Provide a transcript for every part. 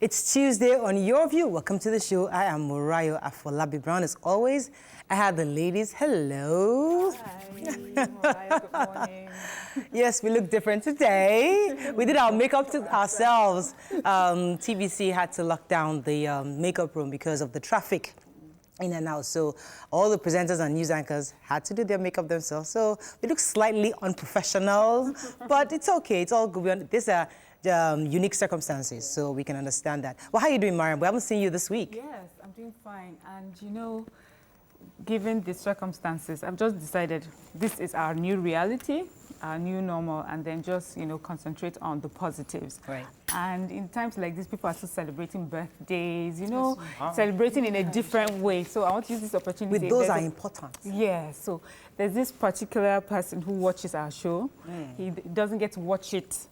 It's Tuesday on Your View. Welcome to the show. I am Morayo Afolabi Brown. As always, I have the ladies. Hello. Hi, Morayo, good morning. Yes, we look different today. We did our makeup to ourselves. TBC had to lock down the makeup room because of the traffic in and out. So all the presenters and news anchors had to do their makeup themselves. So we look slightly unprofessional, but it's okay. It's all good. These are unique circumstances, so we can understand that. Well, how are you doing, Mariam? We haven't seen you this week. Yes, I'm doing fine. And you know, given the circumstances, I've just decided this is our new reality, our new normal, and then just, you know, concentrate on the positives. Right. And in times like this, people are still celebrating birthdays, you know, celebrating in a different way. So I want to use this opportunity. With those are important. Yeah, so there's this particular person who watches our show. He doesn't get to watch it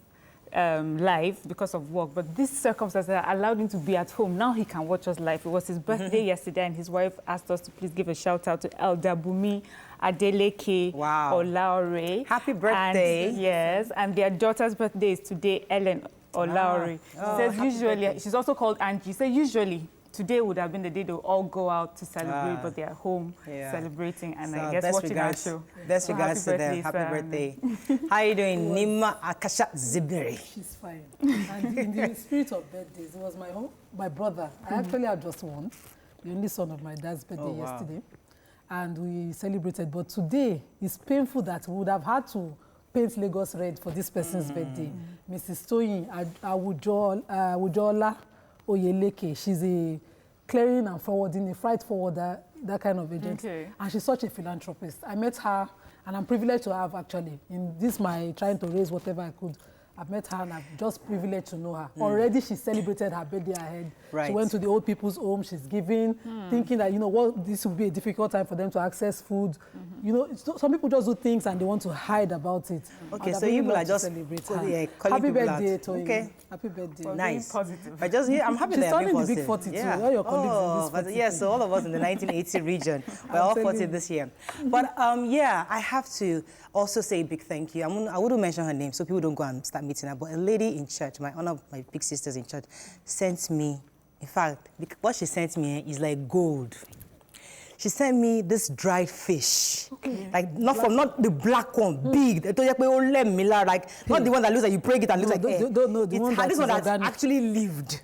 live because of work, but this circumstance allowed him to be at home. Now he can watch us live. It was his birthday yesterday, and his wife asked us to please give a shout out to Elder Bumi Adeleke Olaore. Happy birthday. And, yes, and their daughter's birthday is today, Ellen Olaore. She says usually, birthday. She's also called Angie. She said usually today would have been the day they'll all go out to celebrate, but they're home celebrating, and so I guess watching our show. Best regards to them. Happy birthday. How are you doing, Nyma Akasha Zibiri? She's fine. And in the spirit of birthdays, it was my brother. I actually had just one, the only son of my dad's birthday yesterday, and we celebrated. But today, it's painful that we would have had to paint Lagos red for this person's birthday. Mrs. Toyin Awujola Oyeleke. She's a clearing and forwarding, a freight forwarder, that kind of agent. And she's such a philanthropist. I met her, and I'm privileged to have actually, in this my trying to raise whatever I could, I've met her and I'm just privileged to know her. Already she celebrated her birthday ahead. She went to the old people's home, she's giving, thinking that, you know, what, this will be a difficult time for them to access food. You know, some people just do things and they want to hide about it. Okay, so you are just celebrate her. Happy birthday, Toyin. Okay. Happy birthday. Well, nice. Positive. I'm happy She's that you're turning being the big positive. 42. All your colleagues in this 40. Yes, so all of us in the 1980 region, we're all 40 this year. But yeah, I have to also say a big thank you. I wouldn't mention her name so people don't go and start meeting her, but a lady in church, one of my big sisters in church, sent me, in fact, what she sent me is like gold. She sent me this dried fish, like not the black one, big. Like not the one that looks like you break it and looks like this one that's actually lived.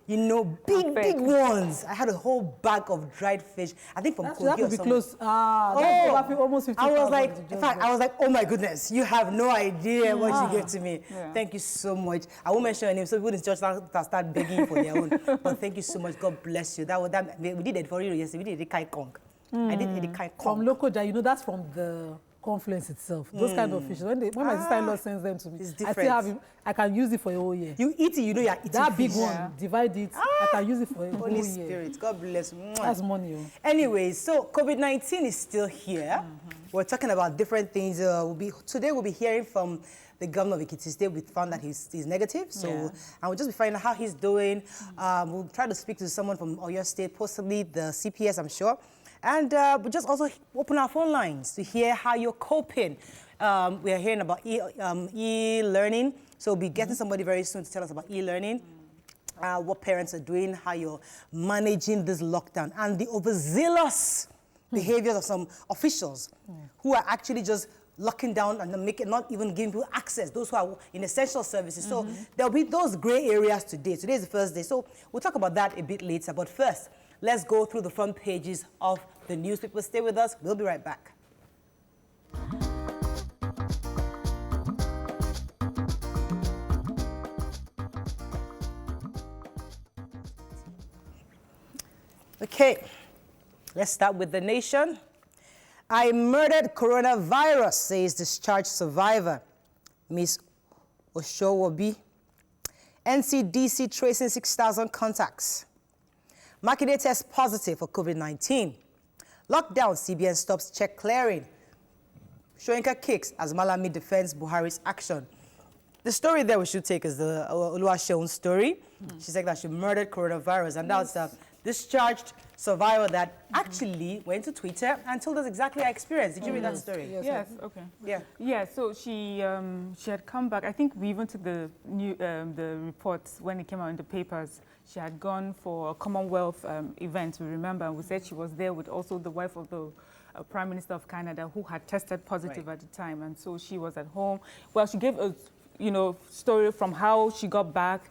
You know, big ones. I had a whole bag of dried fish. I think from Kogi or something. Close. Almost 50. I was like, in fact, I was like, oh my goodness, you have no idea what you gave to me. Thank you so much. I won't mention your name, so people in church start begging for their own. But thank you so much. God bless you. We did it for you yesterday. We did it Kai Kong. I did it Kai Kong. From Lokoja, you know, that's from the confluence itself. Those kind of fishes. When my sister-in-law sends them to me, I still have it. I can use it for a whole year. You eat it, you know you're eating that fish. big one, divide it. I can use it for a whole year. Holy Spirit, God bless. That's money. Anyway, so COVID-19 is still here. We're talking about different things. Today we'll be hearing from the governor of Ekiti State. We found that he's negative, so and we'll just be finding out how he's doing. We'll try to speak to someone from Oyo State, possibly the CPS, I'm sure. And we'll just also open our phone lines to hear how you're coping. We are hearing about e-learning, so we'll be getting somebody very soon to tell us about e-learning, what parents are doing, how you're managing this lockdown, and the overzealous behaviors of some officials who are actually just locking down and not even giving people access, those who are in essential services. So there'll be those gray areas today. Today is the first day, so we'll talk about that a bit later. But first, let's go through the front pages of the newspaper. Stay with us. We'll be right back. Okay, let's start with The Nation. I murdered coronavirus, says discharged survivor, Miss Oshowobi. NCDC tracing 6,000 contacts. Makinde tests positive for COVID-19. Lockdown, CBN stops check clearing. Shoyinka kicks as Malami defends Buhari's action. The story there we should take is the Oluwaseun story. She said that she murdered coronavirus, and that's discharged survivor that actually went to Twitter and told us exactly her experience. Did you read that story? Yes. Okay. Yeah. Yeah. So she had come back. I think we even took the reports when it came out in the papers. She had gone for a Commonwealth event. We remember, and we said she was there with also the wife of the Prime Minister of Canada, who had tested positive at the time, and so she was at home. Well, she gave a story from how she got back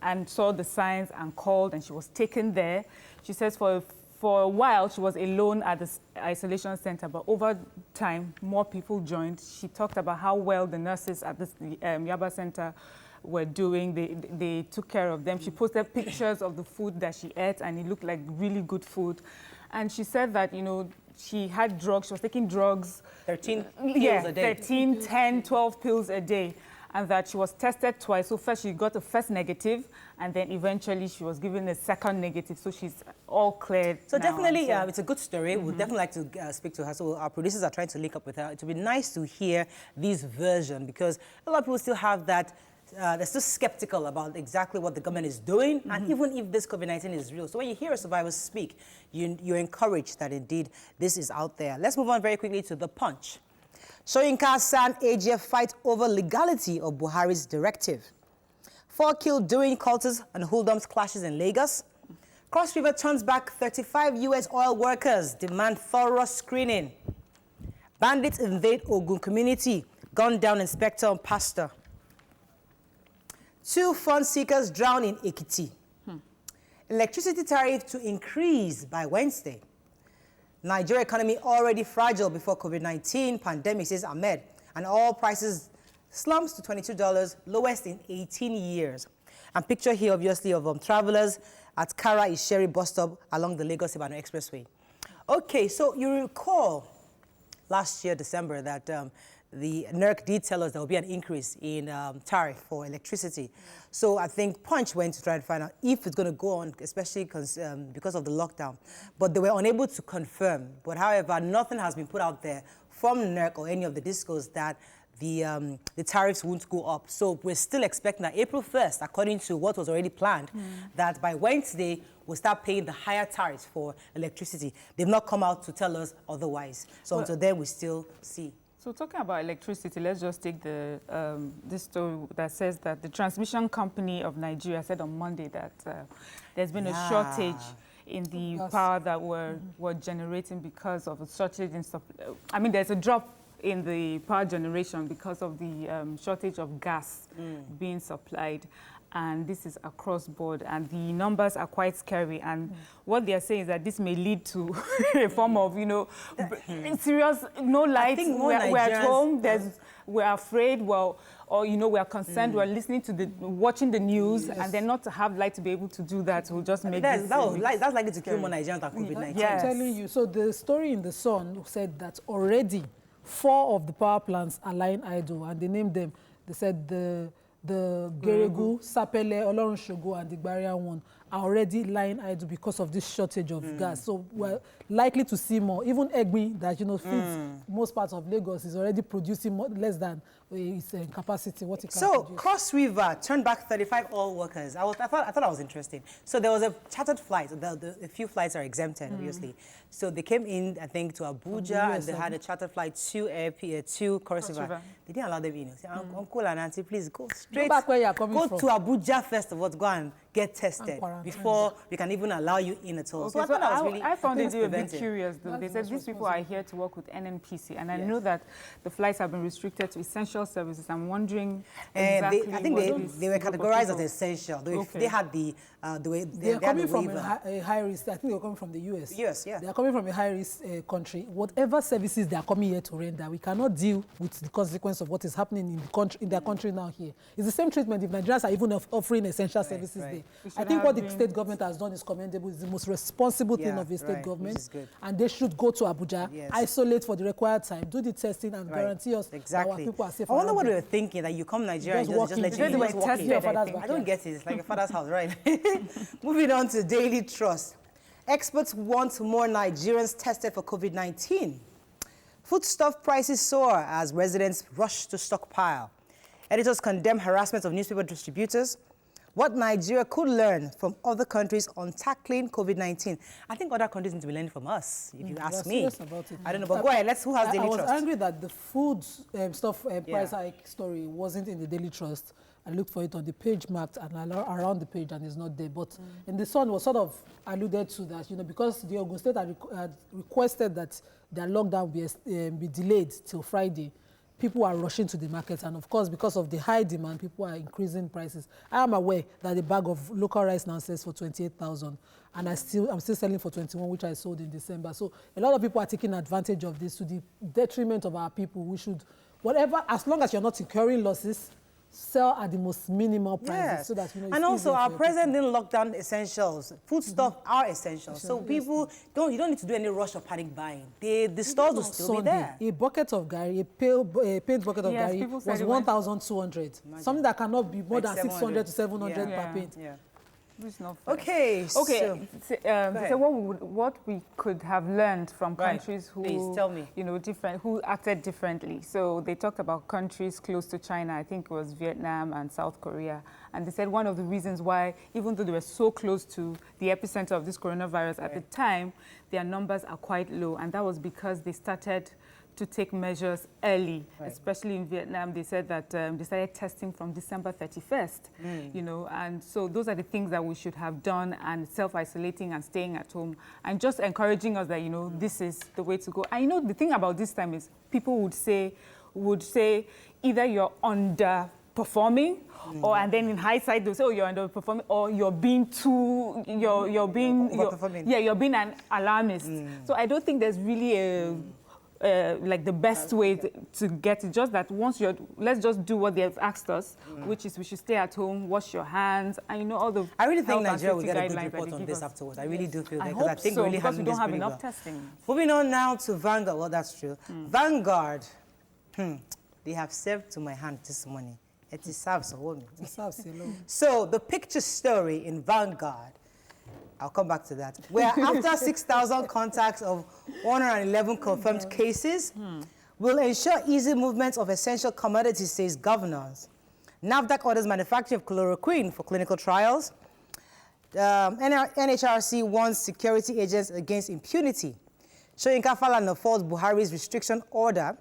and saw the signs and called, and she was taken there. She says for a while she was alone at the isolation center, but over time more people joined. She talked about how well the nurses at this Yaba center were doing. They took care of them. She posted pictures of the food that she ate, and it looked like really good food. And she said that, she had drugs. She was taking drugs. 13 pills a day. 13, 10, 12 pills a day. And that she was tested twice. So first she got a first negative, and then eventually she was given a second negative. So she's all cleared. So definitely, it's a good story. We'd definitely like to speak to her. So our producers are trying to link up with her. It would be nice to hear this version, because a lot of people still have that. They're still skeptical about exactly what the government is doing, and even if this COVID-19 is real. So when you hear a survivor speak, you're encouraged that indeed this is out there. Let's move on very quickly to The Punch. Soyinka and AGF fight over legality of Buhari's directive. 4 killed during cultist and hoodlums clashes in Lagos. Cross River turns back 35 U.S. oil workers, demand thorough screening. Bandits invade Ogun community, gun down inspector and pastor. 2 fund seekers drown in Ekiti. Electricity tariff to increase by Wednesday. Nigeria economy already fragile before COVID-19 pandemic, says Ahmed, and oil prices slumps to $22, lowest in 18 years. And picture here, obviously, of travelers at Kara Isheri bus stop along the Lagos-Ibadan Expressway. Okay, so you recall last year, December, that the NERC did tell us there will be an increase in tariff for electricity. So I think Punch went to try and find out if it's going to go on, especially because of the lockdown. But they were unable to confirm. But however, nothing has been put out there from NERC or any of the discos that the tariffs won't go up. So we're still expecting that April 1st, according to what was already planned, that by Wednesday, we'll start paying the higher tariffs for electricity. They've not come out to tell us otherwise. So until then, we still see. So talking about electricity, let's just take this story that says that the transmission company of Nigeria said on Monday that there's been a shortage in the power that we're generating because of a shortage in supply. I mean, there's a drop in the power generation because of the shortage of gas being supplied. And this is across board, and the numbers are quite scary. And what they are saying is that this may lead to a form of, serious, no light. We're at home. We're afraid. Well, or we are concerned. We're listening to watching the news, and then not to have light to be able to do that will just make that's likely to kill more Nigerians than COVID-19. Yes. I'm telling you. So the story in the Sun said that already 4 of the power plants are lying idle, and they named them. They said the Geregu, Sapele, Olorunshogo, and the Gbarian one are already lying idle because of this shortage of gas. So we're likely to see more. Even Egbi, that feeds most parts of Lagos, is already producing less than its capacity. What it can produce. So Cross River turned back 35 oil workers. I thought that was interesting. So there was a chartered flight. A few flights are exempted, obviously. So they came in, I think, to Abuja, and they had a chartered flight to Cross River. They didn't allow them in. Say, Uncle and Auntie, please go straight. Go back where you're coming from. Go to Abuja first of all, go and get tested before we can even allow you in at all. Okay, so I found it a bit curious, though. They said these people are here to work with NNPC, and I know that the flights have been restricted to essential services. I'm wondering exactly I think they were categorized as essential. If they had they're coming from a high risk. I think they're coming from the US. US, yeah. They are coming from a high risk country. Whatever services they are coming here to render, we cannot deal with the consequence of what is happening in their country now here. It's the same treatment if Nigerians are even offering essential services there. I think what the state government has done is commendable. It's the most responsible thing of the state government. And they should go to Abuja, isolate for the required time, do the testing, and guarantee us that our people are safe. I wonder what they were thinking, that you come to Nigeria and just let you I don't get it. It's like a father's house, right? Moving on to Daily Trust. Experts want more Nigerians tested for COVID-19. Foodstuff prices soar as residents rush to stockpile. Editors condemn harassment of newspaper distributors. what Nigeria could learn from other countries on tackling COVID-19. I think other countries need to be learning from us, if you ask me. About it. I don't know, but go ahead. Who has Daily Trust? I was angry that the food price hike story wasn't in the Daily Trust. I looked for it on the page marked and around the page, and it's not there. But in the Sun was sort of alluded to that, because the Ogun State had requested that their lockdown be delayed till Friday. People are rushing to the markets, and of course, because of the high demand, people are increasing prices. I am aware that the bag of local rice now sells for 28,000, and I'm still selling for 21, which I sold in December. So a lot of people are taking advantage of this to the detriment of our people. We should, whatever, as long as you're not incurring losses, sell at the most minimal prices, so that and also our president didn't lock down essentials. Foodstuff are essentials, so people you don't need to do any rush or panic buying. The stores will still be there. A bucket of gari, a paint bucket of gari was 1,200. Something that cannot be more than 600 to 700 per paint. It's not fair. Okay. So what we could have learned from countries who, please tell me, who acted differently. So they talked about countries close to China. I think it was Vietnam and South Korea, and they said one of the reasons why, even though they were so close to the epicenter of this coronavirus at the time, their numbers are quite low, and that was because they started to take measures early, especially in Vietnam. They said that they started testing from December 31st, and so those are the things that we should have done, and self-isolating and staying at home, and just encouraging us that, this is the way to go. And the thing about this time is people would say either you're underperforming, and then in hindsight they'll say, oh, you're underperforming, or you're being too, you're being an alarmist. So I don't think there's really like the best way to get it. Just that let's just do what they've asked us, which is we should stay at home, wash your hands, and all the. I really think Nigeria will get a good report on this afterwards. I really do feel that, because I think so, really because we don't have enough testing. Moving on now to Vanguard. Well, that's true. Vanguard, they have served to my hand this morning. It is serves So the picture story in Vanguard, I'll come back to that, where after 6,000 contacts of 111 confirmed cases, will ensure easy movement of essential commodities, says governors. NAFDAC orders manufacturing of chloroquine for clinical trials. NHRC warns security agents against impunity. Soyinka Falana falls Buhari's restriction order.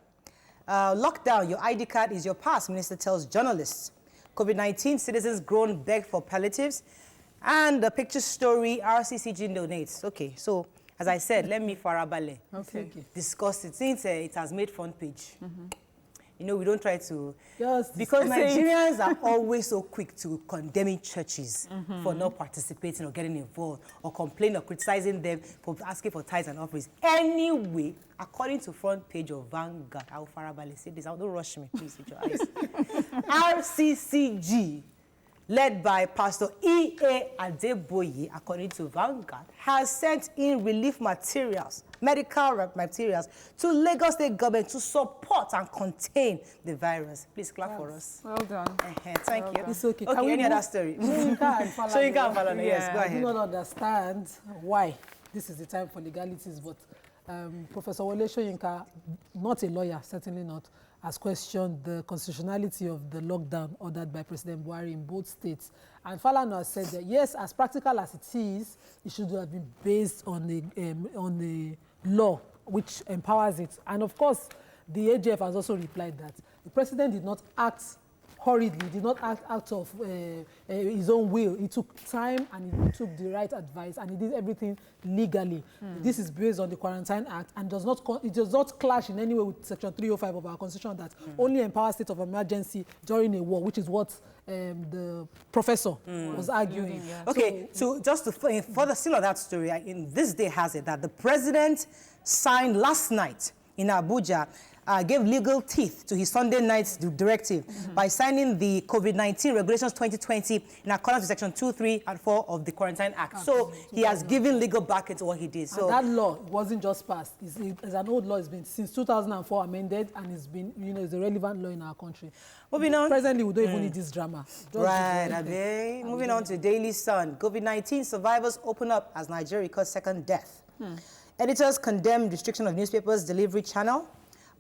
Lockdown, your ID card is your pass, minister tells journalists. COVID-19, citizens groan beg for palliatives. And the picture story, RCCG donates. Okay, so as I said, let me farabale discuss it, since it has made front page. We don't try to, because Nigerians are always so quick to condemning churches for not participating or getting involved, or complaining or criticizing them for asking for tithes and offerings. Anyway, according to front page of Vanguard, I'll farabale say this, don't rush me, please, with your eyes. RCCG, led by Pastor E.A. Adeboye, according to Vanguard, has sent in relief materials, medical materials, to Lagos State government to support and contain the virus. Please clap for us. Well done. Thank you. It's okay. Okay, any other story? Soyinka and Falana, yes, go ahead. I do not understand why this is the time for legalities, but Professor Wole Soyinka, not a lawyer, certainly not, has questioned the constitutionality of the lockdown ordered by President Buhari in both states. And Falana has said that, yes, as practical as it is, it should have been based on the law which empowers it. And of course, the AGF has also replied that the president did not act hurriedly, did not act out of his own will. He took time and he took the right advice, and he did everything legally. This is based on the Quarantine Act, and it does not clash in any way with Section 305 of our Constitution that only empowers state of emergency during a war, which is what the professor was arguing. Okay, so just to further still on that story, in this day has it that the president signed last night in Abuja, gave legal teeth to his Sunday night directive by signing the COVID-19 Regulations 2020 in accordance with Section 2, 3, and 4 of the Quarantine Act. So he has given legal backing to what he did. So and that law wasn't just passed. It's an old law. It's been since 2004 amended, and it's been, it's a relevant law in our country. Moving on. Presently, we don't even need this drama. Right, moving on to Daily Sun. COVID-19 survivors open up as Nigeria records second death. Editors condemn restriction of newspapers' delivery channel.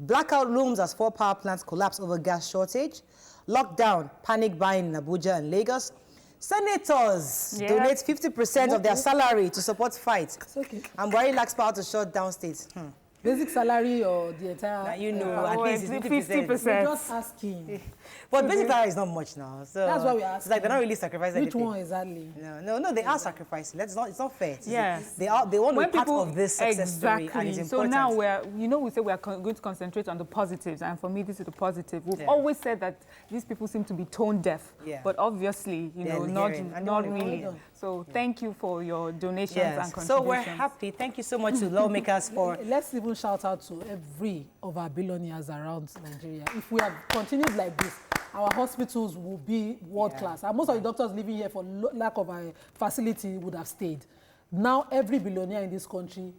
Blackout looms as 4 power plants collapse over gas shortage. Lockdown, panic buying in Abuja and Lagos. Senators donate 50% of their salary to support fight. It's okay. And Buhari lacks power to shut down states. Basic salary or the entire... Now, you know, at least it's 50%. We're just asking. But basic salary is not much now. So That's why we ask. It's like they're not really sacrificing Which anything. one exactly? No, they are sacrificing. It's not fair. Yes. They want to be part of this success story, and it's important. So now we say we are going to concentrate on the positives, and for me, this is the positive. We've always said that these people seem to be tone deaf, but obviously, not really. So thank you for your donations and contributions. So we're happy. Thank you so much to lawmakers for... Let's even shout out to every of our billionaires around Nigeria. If we have continued like this, our hospitals will be world class. And most of the doctors living here for lack of a facility would have stayed. Now every billionaire in this country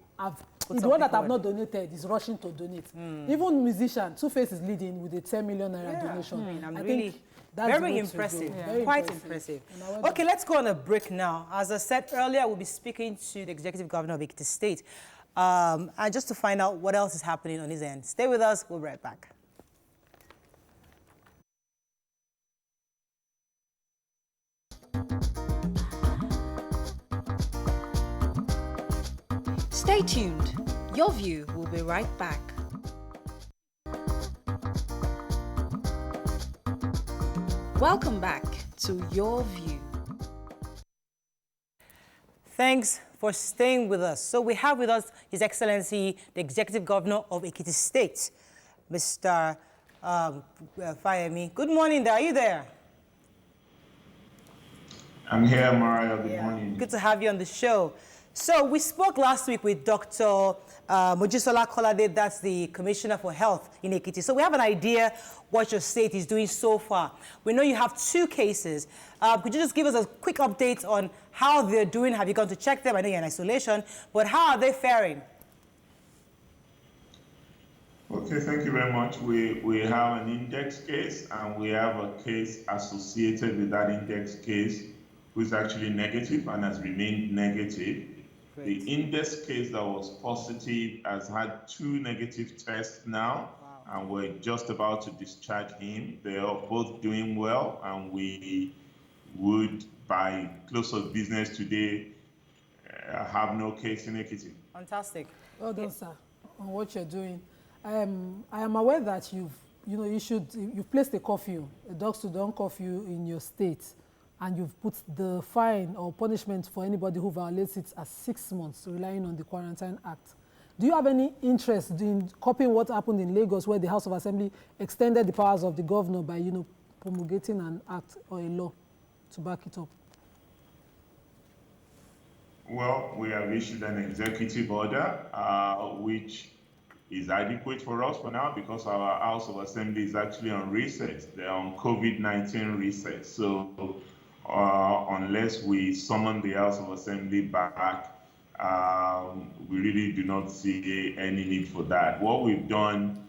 the one that have not donated is rushing to donate. Even musician, Two-Face is leading with a 10 million naira donation. I think that's very impressive. Quite impressive. Okay, let's go on a break now. As I said earlier, we'll be speaking to the Executive Governor of Ekiti State. And just to find out what else is happening on his end. Stay with us. We'll be right back. Stay tuned. Your View will be right back. Welcome back to Your View. Thanks for staying with us. So we have with us His Excellency, the Executive Governor of Ekiti State, Mr. Fayemi. Good morning there. Are you there? I'm here, Morayo. Good morning. Good to have you on the show. So we spoke last week with Dr. Mojisola Kolade, that's the Commissioner for Health in Ekiti. So we have an idea what your state is doing so far. We know you have 2 cases. Could you just give us a quick update on how they're doing? Have you gone to check them? I know you're in isolation, but how are they faring? Okay, thank you very much. We have an index case, and we have a case associated with that index case who is actually negative and has remained negative. Great. The index case that was positive has had 2 negative tests now, and we're just about to discharge him. They are both doing well, and we would, by close of business today, have no case in Ekiti. Fantastic. Well done, sir, on what you're doing. I am aware that you've placed a curfew, a dogs-to-dog curfew in your state, and you've put the fine or punishment for anybody who violates it as 6 months, relying on the Quarantine Act. Do you have any interest in copying what happened in Lagos, where the House of Assembly extended the powers of the governor by, promulgating an act or a law to back it up? Well, we have issued an executive order, which is adequate for us for now because our House of Assembly is actually on recess. They're on COVID-19 recess. So unless we summon the House of Assembly back, we really do not see any need for that. What we've done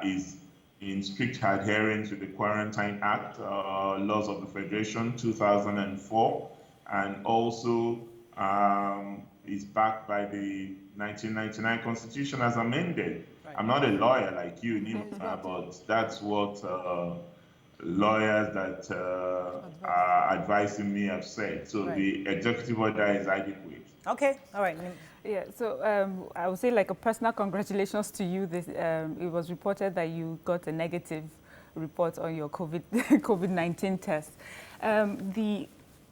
is in strict adherence to the Quarantine Act, laws of the Federation 2004, and also is backed by the 1999 Constitution as amended. Right. I'm not a lawyer like you, Nyma, but that's what lawyers that are advising me have said. So the executive order is adequate. Okay, all right. Yeah, so I would say like a personal congratulations to you. It was reported that you got a negative report on your COVID-19 test.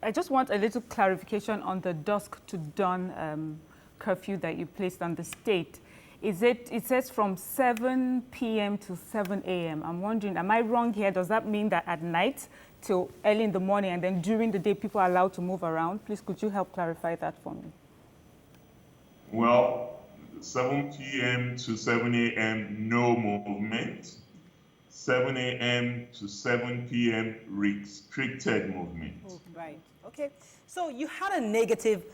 I just want a little clarification on the dusk to dawn curfew that you placed on the state. It says from 7 p.m. to 7 a.m. I'm wondering, am I wrong here? Does that mean that at night till early in the morning and then during the day people are allowed to move around? Please, could you help clarify that for me? Well, 7 p.m. to 7 a.m., no movement. 7 a.m. to 7 p.m. restricted movement. Right. Okay. So you had a negative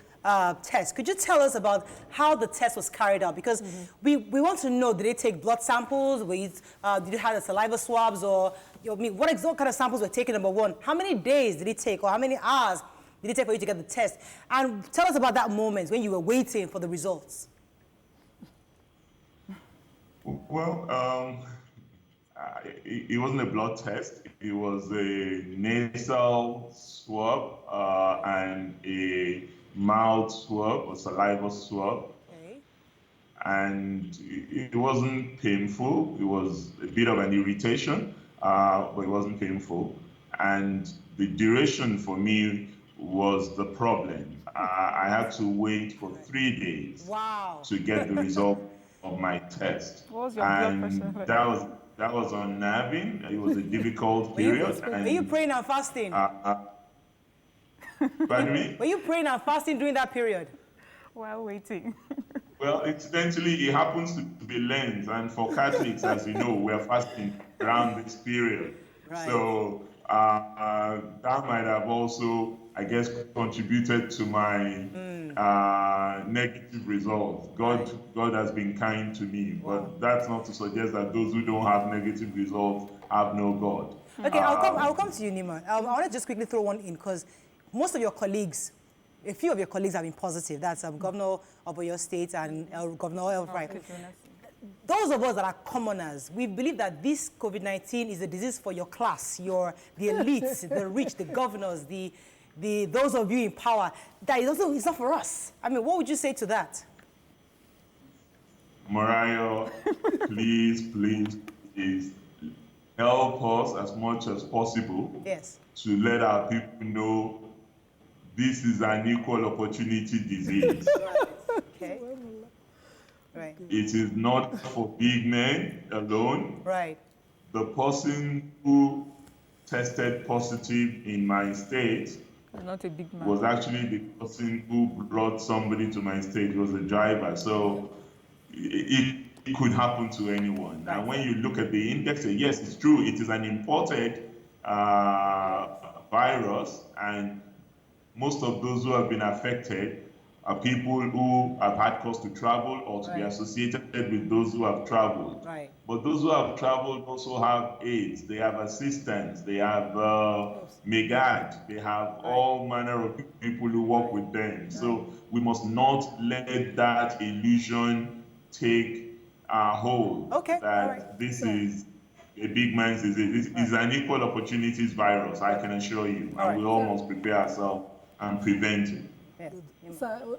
test. Could you tell us about how the test was carried out? Because we want to know, did they take blood samples? Did you have the saliva swabs? Or what kind of samples were taken, number one? How many days did it take, or how many hours did it take for you to get the test? And tell us about that moment when you were waiting for the results. Well, it wasn't a blood test. It was a nasal swab and a mouth swab or saliva swab. Okay. And it wasn't painful. It was a bit of an irritation, but it wasn't painful. And the duration for me was the problem. I had to wait for 3 days to get the result of my test. What was your blood pressure like? That was unnerving. It was a difficult period. Were you praying and fasting? Pardon me? Were you praying and fasting during that period? While waiting. Well, incidentally, it happens to be Lent, and for Catholics, as you know, we're fasting around this period. Right. So that might have also, I guess, contributed to my negative results. God has been kind to me, but that's not to suggest that those who don't have negative results have no God. Okay, I'll come to you, Nyma. I want to just quickly throw one in, because most of your colleagues, a few of your colleagues have been positive. That's Governor of your state and Governor of Those of us that are commoners, we believe that this COVID-19 is a disease for your class, the elites, the rich, the governors, those of you in power. That it's not for us. I mean, what would you say to that? Morayo, please help us as much as possible to let our people know this is an equal opportunity disease. Okay. Right. It is not for big men alone. Right. The person who tested positive in my state not a big man. was actually the person who brought somebody to my state. It was the driver. So it could happen to anyone. And when you look at the index, yes, it's true. It is an imported virus, and most of those who have been affected are people who have had cause to travel or to be associated with those who have traveled. Right. But those who have traveled also have aides, they have assistants, they have megad, they have all manner of people who work with them. So we must not let that illusion take hold that this is a big man's disease. This is an equal opportunities virus, I can assure you. And we all must prepare ourselves and prevent it. So,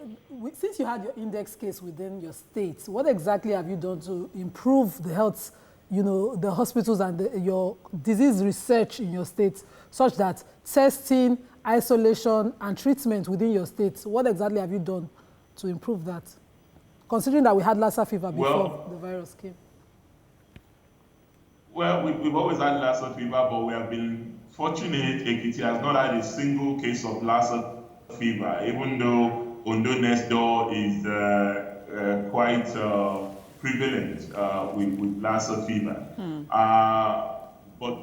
since you had your index case within your state, what exactly have you done to improve the health, the hospitals and your disease research in your state, such that testing, isolation, and treatment within your state, what exactly have you done to improve that? Considering that we had Lassa fever before the virus came. Well, we've always had Lassa fever, but we have been fortunate. Ekiti has not had a single case of Lassa fever, even though Ondo next door is quite prevalent with Lassa fever. But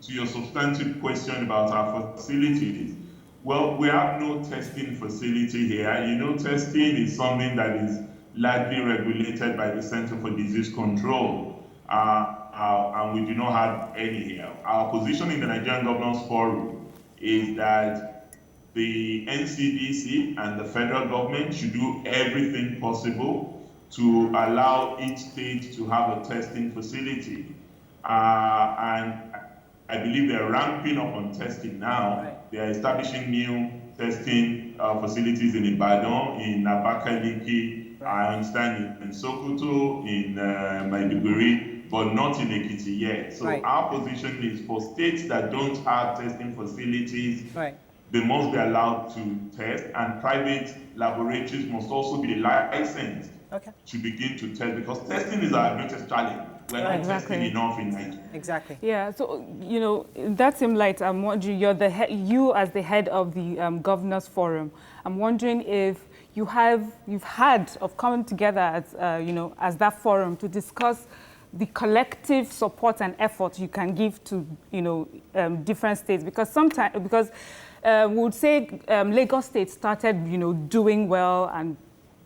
to your substantive question about our facilities, well, we have no testing facility here. Testing is something that is largely regulated by the Center for Disease Control, and we do not have any here. Our position in the Nigerian Governors Forum is that the NCDC and the federal government should do everything possible to allow each state to have a testing facility. And I believe they're ramping up on testing now. They are establishing new testing facilities in Ibadan, in Abakaliki, I understand in Sokoto, in Maiduguri, but not in Ekiti yet. So our position is for states that don't have testing facilities, they must be allowed to test, and private laboratories must also be licensed to begin to test, because testing is our greatest challenge. We're not testing enough in Nigeria. Exactly. Yeah, so, in that same light, I'm wondering, you as the head of the Governors Forum, I'm wondering if you've had of coming together as, as that forum to discuss the collective support and effort you can give to, different states, because we would say Lagos State started, doing well and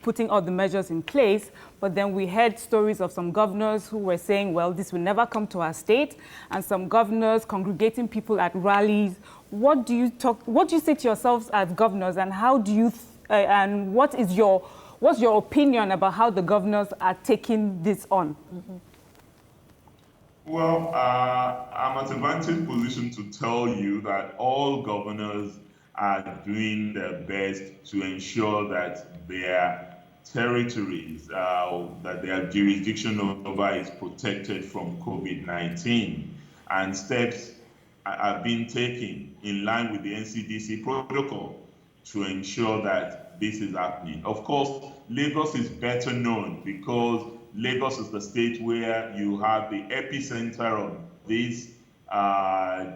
putting all the measures in place, but then we heard stories of some governors who were saying, well, this will never come to our state, and some governors congregating people at rallies. What do you say to yourselves as governors, and how do you, and what's your opinion about how the governors are taking this on? Well, I'm at a vantage position to tell you that all governors are doing their best to ensure that their territories, that their jurisdiction over is protected from COVID-19. And steps are being taken in line with the NCDC protocol to ensure that this is happening. Of course, Lagos is better known because Lagos is the state where you have the epicenter of this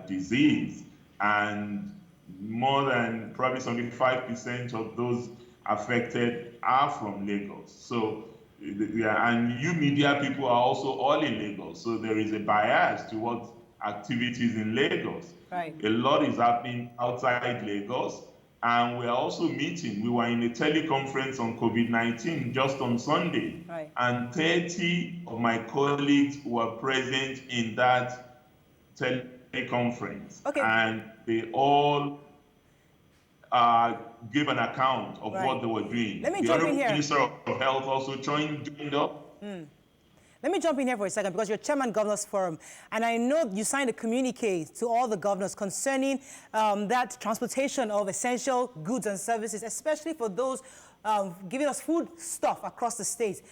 disease, and more than probably 75% of those affected are from Lagos. So, and you media people are also all in Lagos, so there is a bias towards activities in Lagos. Right. A lot is happening outside Lagos, and we are also meeting. We were in a teleconference on COVID-19 just on Sunday, Right. and 30 of my colleagues were present in that teleconference. Okay. And they all gave an account of Right. what they were doing. Let me the jump in Honorable here. Minister of Health also joined up. Let me jump in here for a second because you're Chairman Governors Forum, and I know you signed a communique to all the governors concerning that transportation of essential goods and services, especially for those giving us food stuff across the state.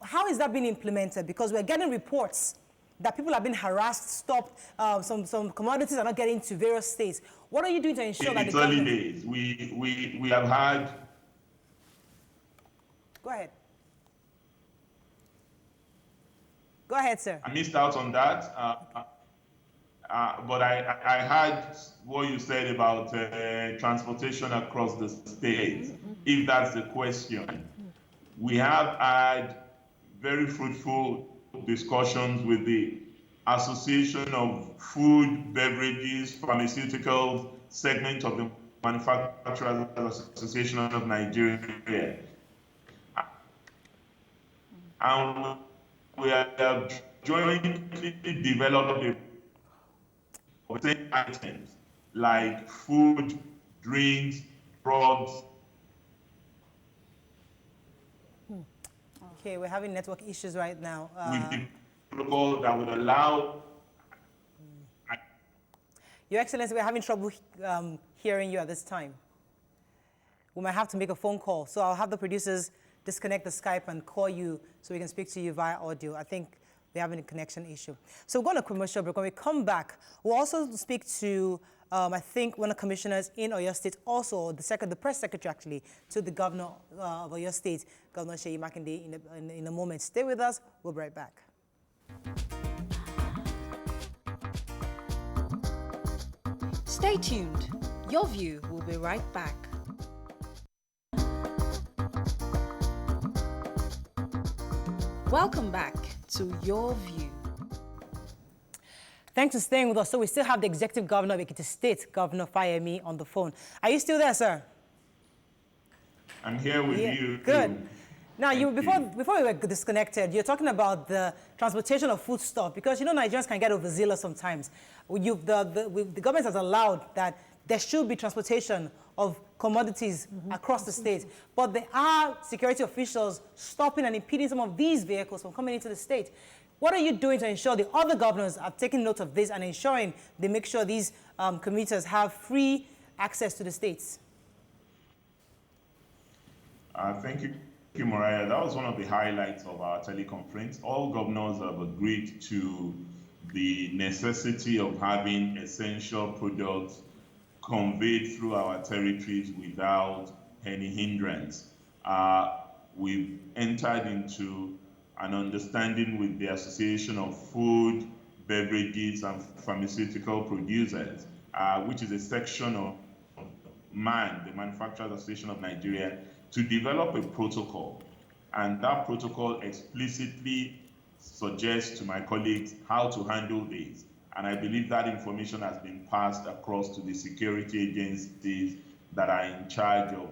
How is that being implemented? Because we're getting reports that people have been harassed, stopped, some commodities are not getting to various states. What are you doing to ensure that It's the early government... days. We have had... Go ahead. Go ahead, sir. I missed out on that, but I heard what you said about transportation across the state, if that's the question. We have had very fruitful discussions with the Association of Food, Beverages, Pharmaceuticals segment of the Manufacturers Association of Nigeria. And we have jointly developed items like food, drinks, drugs. Okay, we're having network issues right now. With the protocol that would allow... Your Excellency, we're having trouble hearing you at this time. We might have to make a phone call. So I'll have the producers disconnect the Skype and call you so we can speak to you via audio. I think we're having a connection issue. So we're going to commercial break. When we come back, we'll also speak to, I think, one of the commissioners in Oyo State, also the press secretary, actually, to the governor of Oyo State, Governor Makinde, in a moment. Stay with us. We'll be right back. Stay tuned. Your View will be right back. Welcome back to Your View. Thanks for staying with us. So we still have the Executive Governor of Ekiti State, Governor Fayemi, on the phone. Are you still there, sir? I'm here with you. Good. Now, before we were disconnected, you're talking about the transportation of food stuff, because you know Nigerians can get overzealous sometimes. The government has allowed that there should be transportation of commodities across the state, but there are security officials stopping and impeding some of these vehicles from coming into the state. What are you doing to ensure the other governors are taking note of this and ensuring they make sure these commuters have free access to the states? Thank you, Morayo. That was one of the highlights of our teleconference. All governors have agreed to the necessity of having essential products conveyed through our territories without any hindrance. We've entered into an understanding with the Association of Food, Beverages, and Pharmaceutical Producers, which is a section of MAN, the Manufacturers Association of Nigeria, to develop a protocol. And that protocol explicitly suggests to my colleagues how to handle this. And I believe that information has been passed across to the security agencies that are in charge of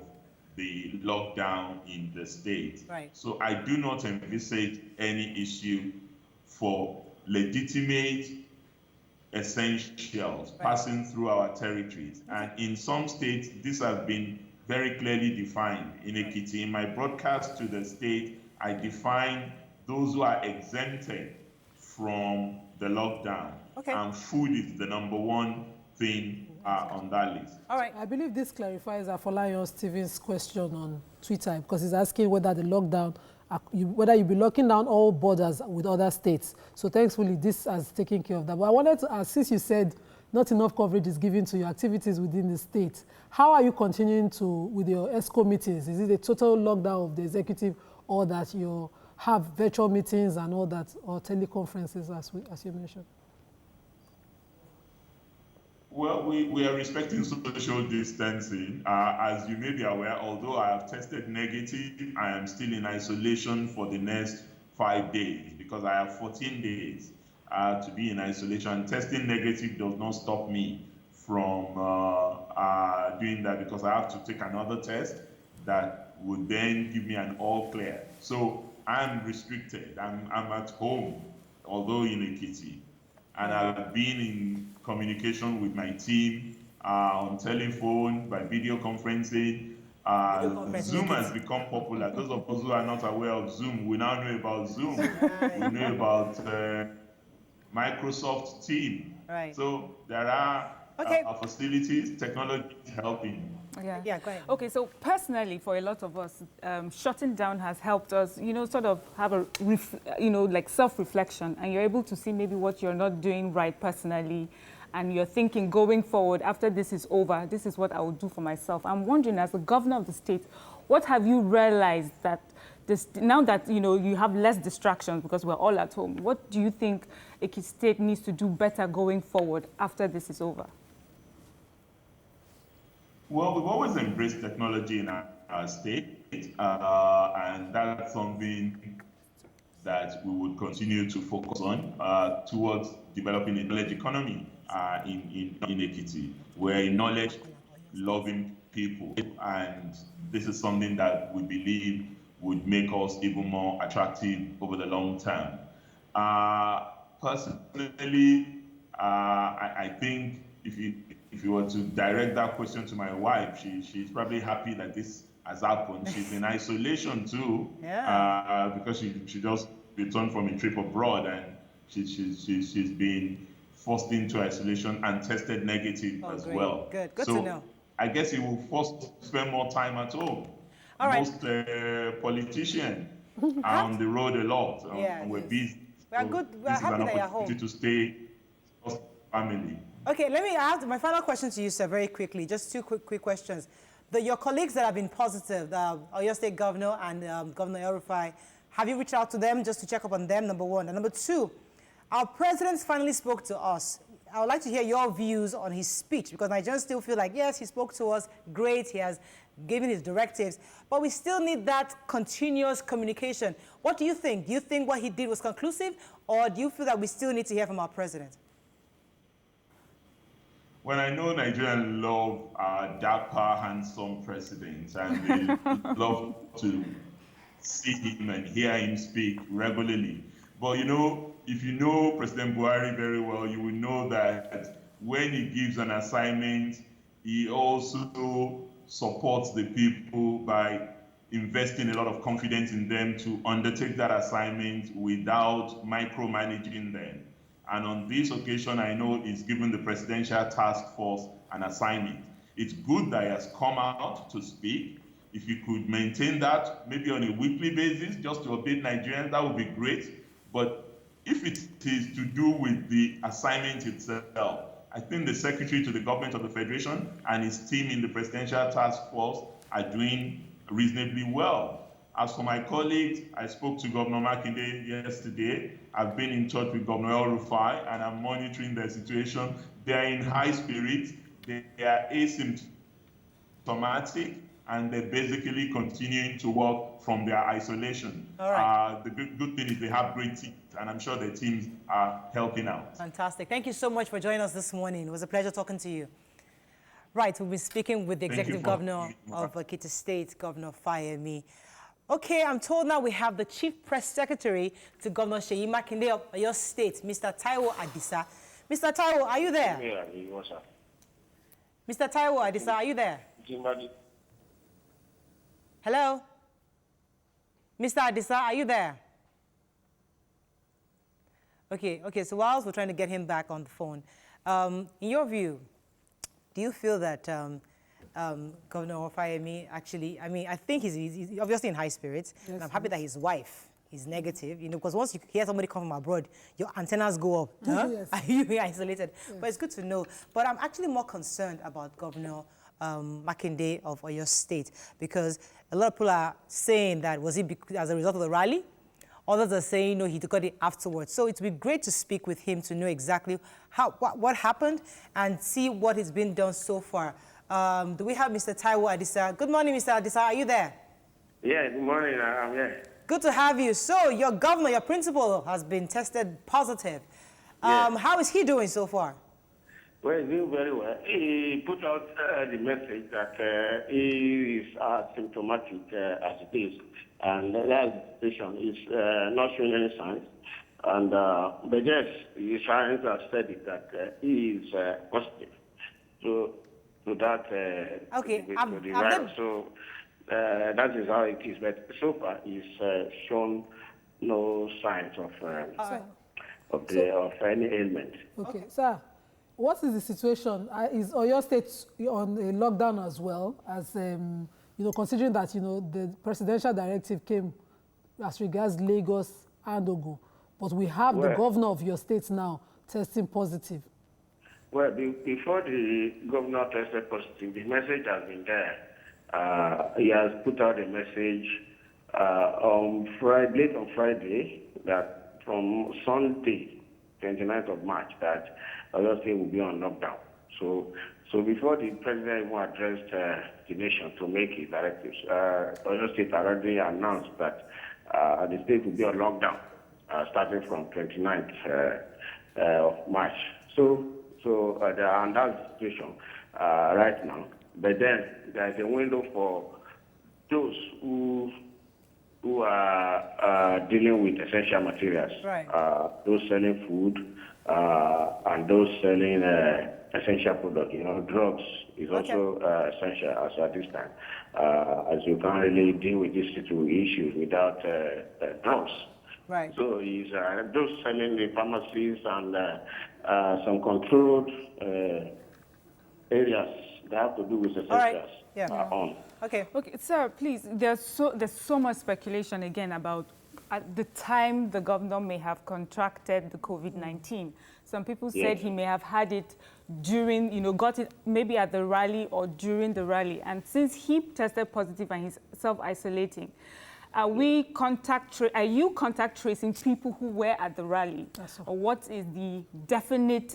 the lockdown in the state. Right. So I do not envisage any issue for legitimate essentials passing through our territories. And in some states, this has been very clearly defined. In Ekiti, in my broadcast to the state, I define those who are exempted from the lockdown. Okay. And food is the #1 thing on that list. All right. I believe this clarifies Afolayan Stevens' question on Twitter, because he's asking whether the lockdown, whether you'll be locking down all borders with other states. So thankfully, this has taken care of that. But I wanted to ask, since you said not enough coverage is given to your activities within the state, how are you continuing with your ESCO meetings? Is it a total lockdown of the executive, or that you have virtual meetings and all that, or teleconferences, as you mentioned? Well, we are respecting social distancing. As you may be aware, although I have tested negative, I am still in isolation for the next 5 days, because I have 14 days to be in isolation. Testing negative does not stop me from doing that, because I have to take another test that would then give me an all clear. So I'm restricted. I'm at home, although in Ekiti. And I've been in communication with my team on telephone, by video conferencing. Zoom has become popular. Those of us who are not aware of Zoom, we now know about Zoom. We know about Microsoft Teams. Right. So there are facilities, technology is helping. Yeah, go ahead. Okay, so personally, for a lot of us, shutting down has helped us, sort of have a, like self-reflection, and you're able to see maybe what you're not doing right personally, and you're thinking going forward, after this is over, this is what I will do for myself. I'm wondering, as the governor of the state, what have you realized that now that, you have less distractions because we're all at home, what do you think Ekiti State needs to do better going forward after this is over? Well, we've always embraced technology in our state, and that's something that we would continue to focus on towards developing a knowledge economy in Ekiti. We're a knowledge-loving people, and this is something that we believe would make us even more attractive over the long term. Personally, I think if you were to direct that question to my wife, she's probably happy that this has happened. She's in isolation too, because she just returned from a trip abroad, and she's been forced into isolation and tested negative as well. Good to know. I guess he will first spend more time at home. All right. Most politicians are on the road a lot, and we're busy. We're good. We're happy that you're home. To stay with family. Okay, let me ask my final question to you, sir, very quickly. Just two quick questions. Your colleagues that have been positive, the Oyo State Governor and Governor El-Rufai, have you reached out to them just to check up on them, number one? And number two, our president finally spoke to us. I would like to hear your views on his speech, because Nigerians still feel like, yes, he spoke to us, great, he has given his directives, but we still need that continuous communication. What do you think? Do you think what he did was conclusive, or do you feel that we still need to hear from our president? Well, I know Nigerians love dapper, handsome presidents, and they love to see him and hear him speak regularly. But if you know President Buhari very well, you will know that when he gives an assignment, he also supports the people by investing a lot of confidence in them to undertake that assignment without micromanaging them. And on this occasion, I know he's given the Presidential Task Force an assignment. It's good that he has come out to speak. If you could maintain that, maybe on a weekly basis, just to update Nigerians, that would be great. But if it is to do with the assignment itself, I think the Secretary to the Government of the Federation and his team in the Presidential Task Force are doing reasonably well. As for my colleagues, I spoke to Governor Makinde yesterday. I've been in touch with Governor El-Rufai, and I'm monitoring their situation. They're in high spirits. They are asymptomatic, and they're basically continuing to work from their isolation. All right. The good thing is they have great teams, and I'm sure their teams are helping out. Fantastic. Thank you so much for joining us this morning. It was a pleasure talking to you. Right, we'll be speaking with the Executive Governor of Ekiti State, Governor Fayemi. Okay, I'm told now we have the Chief Press Secretary to Governor Makinde of your state, Mr. Taiwo Adisa. Mr. Taiwo, are you there? Mr. Taiwo Adisa, are you there? Hello? Mr. Adisa, are you there? Okay, so whilst we're trying to get him back on the phone, in your view, do you feel that Governor Fayemi actually, I think he's obviously in high spirits, yes, and I'm happy that his wife is negative, because once you hear somebody come from abroad, your antennas go up. Huh? Yes. Are you being isolated? Yes. But it's good to know. But I'm actually more concerned about Governor Makinde of Oyo State, because a lot of people are saying that was it as a result of the rally? Others are saying, no, he got it afterwards. So it would be great to speak with him to know exactly what happened and see what has been done so far. Do we have Mr. Taiwo Adisa? Good morning, Mr. Adisa. Are you there? Yeah, good morning. I'm here. Good to have you. So your governor, your principal, has been tested positive. Yes. How is he doing so far? Well, he's doing very well. He put out the message that he is asymptomatic as it is, and that situation is not showing any signs. And but yes, his science has said it that he is positive to that. Okay. To the virus. So that is how it is. But so far, he's shown no signs of any ailment. Okay, sir. What is the situation? Is Oyo State on a lockdown as well, as considering that the presidential directive came as regards Lagos and Ogun, but we have the governor of your state now testing positive? Well, before the governor tested positive, the message has been there. He has put out a message late on Friday, that from Sunday, 29th of March, that Oyo State will be on lockdown. So before the president even addressed the nation to make his directives, Oyo State already announced that the state will be on lockdown starting from 29th of March. So they are in that situation right now. But then there is a window for those who are dealing with essential materials, right. Those selling food and those selling essential products. Drugs is also essential as at this time, as you can't really deal with these two issues without drugs. Right. So he's those selling the pharmacies and some controlled areas that have to do with essentials on. Okay, sir, please, there's so much speculation again about at the time the governor may have contracted the COVID-19. Some people said he may have had it during, got it maybe at the rally or during the rally. And since he tested positive and he's self-isolating, are you contact tracing people who were at the rally? Or what is the definite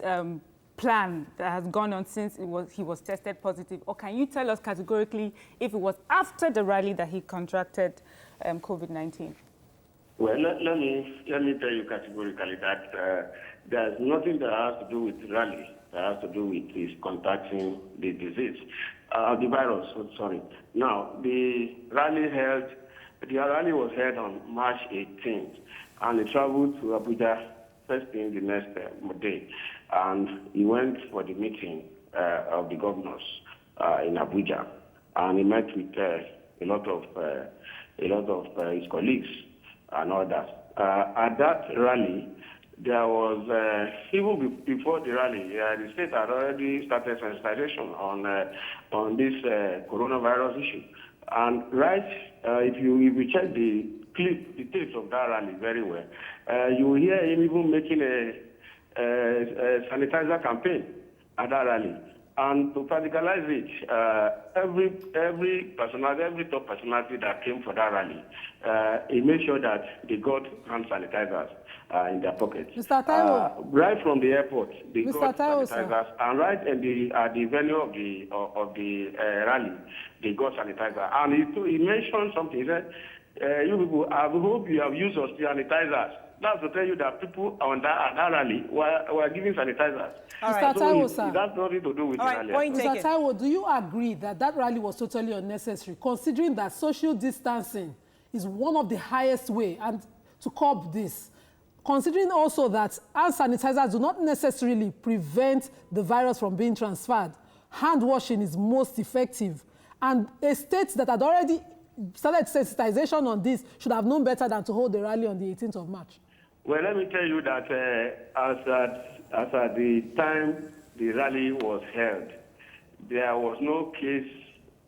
plan that has gone on since he was tested positive? Or can you tell us categorically if it was after the rally that he contracted COVID-19? Well, let me tell you categorically that there's nothing that has to do with rally. That has to do with his contacting the disease, the virus. Sorry. Now, the rally was held on March 18th, and he traveled to Abuja first thing the next day, and he went for the meeting of the governors in Abuja, and he met with a lot of his colleagues and others. At that rally, there was, even before the rally, the state had already started sensitization on this coronavirus issue. And if you check the tapes of that rally very well, you will hear him even making a sanitizer campaign at that rally. And to practicalize it, every top personality that came for that rally, he made sure that they got hand sanitizers in their pockets. Mr. Taiwo, right from the airport, they got Taiwo, sanitizers, sir. And right at the venue of the rally, they got sanitizer. And he mentioned something. He said, "You people, I hope you have used your sanitizers." That's to tell you that people at that rally were giving sanitizers. Mr. Taiwo, sir. That's nothing to do with the rally. Point taken. Mr. Taiwo, do you agree that rally was totally unnecessary, considering that social distancing is one of the highest way and to curb this? Considering also that hand sanitizers do not necessarily prevent the virus from being transferred, hand washing is most effective. And a state that had already started sensitization on this should have known better than to hold the rally on the 18th of March. Well, let me tell you that as at the time the rally was held, there was no case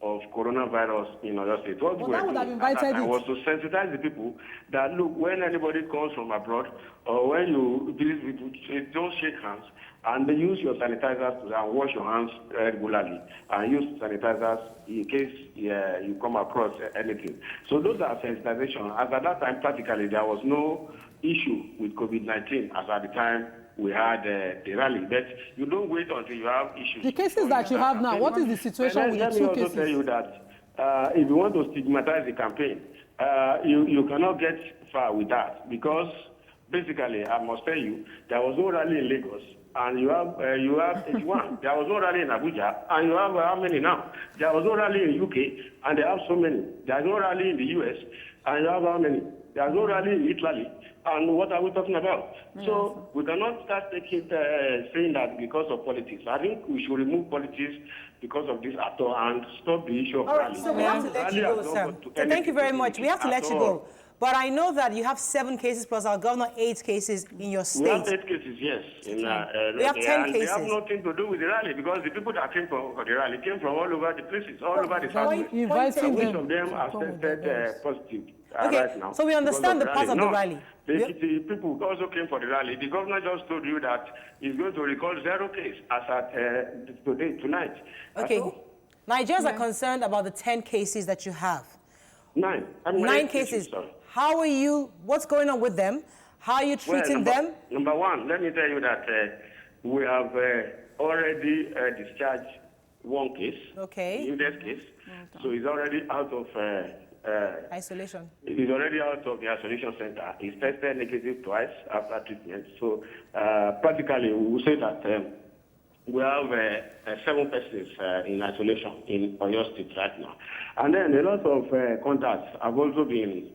of coronavirus in Oyo State. What Well, we that were would have doing invited at that time it. was to sensitize the people that, look, when anybody comes from abroad or when you visit people, don't shake hands and use your sanitizers and wash your hands regularly and use sanitizers in case you come across anything. So those are sensitization. As at that time, practically, there was no issue with COVID-19 as at the time we had the rally. But you don't wait until you have issues. The cases that you have now, what is the situation with the 2 cases? Let me also tell you that if you want to stigmatize the campaign, you cannot get far with that because basically, I must tell you, there was no rally in Lagos. And you have 81. There was no rally in Abuja, and you have how many now? There was no rally in UK, and they have so many. There is no rally in the US, and you have how many? There is no rally in Italy, and what are we talking about? Yes. So we cannot start saying that because of politics. I think we should remove politics because of this at all and stop the issue of rally. All right, so we have to let you go, sir. So thank you very much. We have to let you go. But I know that you have 7 cases plus our governor 8 cases in your state. We have 8 cases, yes. We have 10 cases. They have nothing to do with the rally because the people that came for the rally came from all over the places, all over the south. Most of them are tested positive right now. So we understand the part of the rally. The people also came for the rally. The governor just told you that he's going to recall 0 case as at tonight. Okay. Nigerians are concerned about the 10 cases that you have. 9. 9 cases. How are you? What's going on with them? How are you treating them? Number one, let me tell you that we have already discharged 1 case. Okay. In this case, so he's already out of isolation. He's already out of the isolation center. He's tested negative twice after treatment. So practically, we will say that we have 7 persons in isolation in Oyo State right now, and then a lot of contacts have also been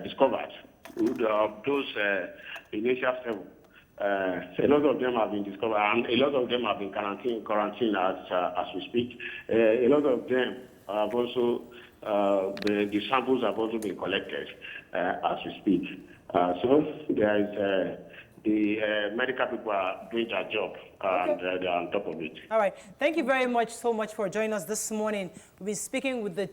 discovered. Those initial 7, a lot of them have been discovered, and a lot of them have been quarantined as we speak. A lot of them have also the samples have also been collected as we speak. So there is. The medical people are doing their job, and they're on top of it. All right. Thank you very much so much for joining us this morning. We'll be speaking with the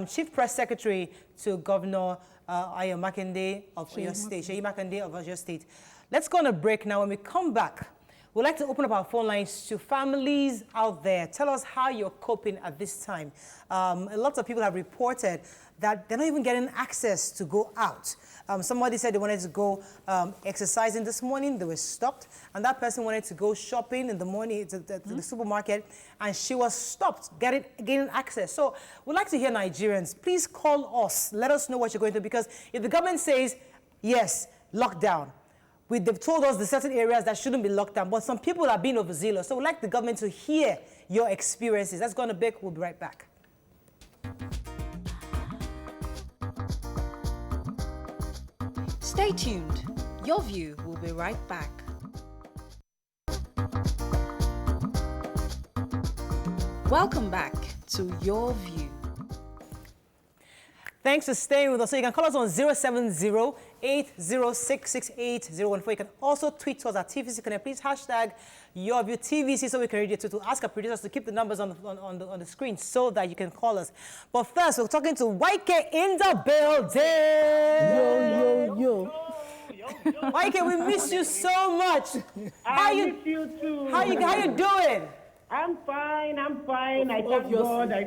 Chief Press Secretary to Governor Makinde of Oyo State, Nyma and Mariam of Oyo State. Let's go on a break now. When we come back, we'd like to open up our phone lines to families out there. Tell us how you're coping at this time. A lot of people have reported that they're not even getting access to go out. Somebody said they wanted to go exercising this morning. They were stopped. And that person wanted to go shopping in the morning to the supermarket, and she was stopped gaining access. So we'd like to hear Nigerians. Please call us. Let us know what you're going through, because if the government says, yes, lockdown, they've told us the certain areas that shouldn't be locked down, but some people are being overzealous. So we'd like the government to hear your experiences. Let's go on a break. We'll be right back. Stay tuned. Your View will be right back. Welcome back to Your View. Thanks for staying with us. So you can call us on 070-806-6814. You can also tweet to us at TVC Connect. Please hashtag YourViewTVC so we can read it to ask our producers to keep the numbers on the screen so that you can call us. But first, we're talking to YK in the building. Yo. YK, we miss you so much. I miss you too. How you doing? I'm fine. I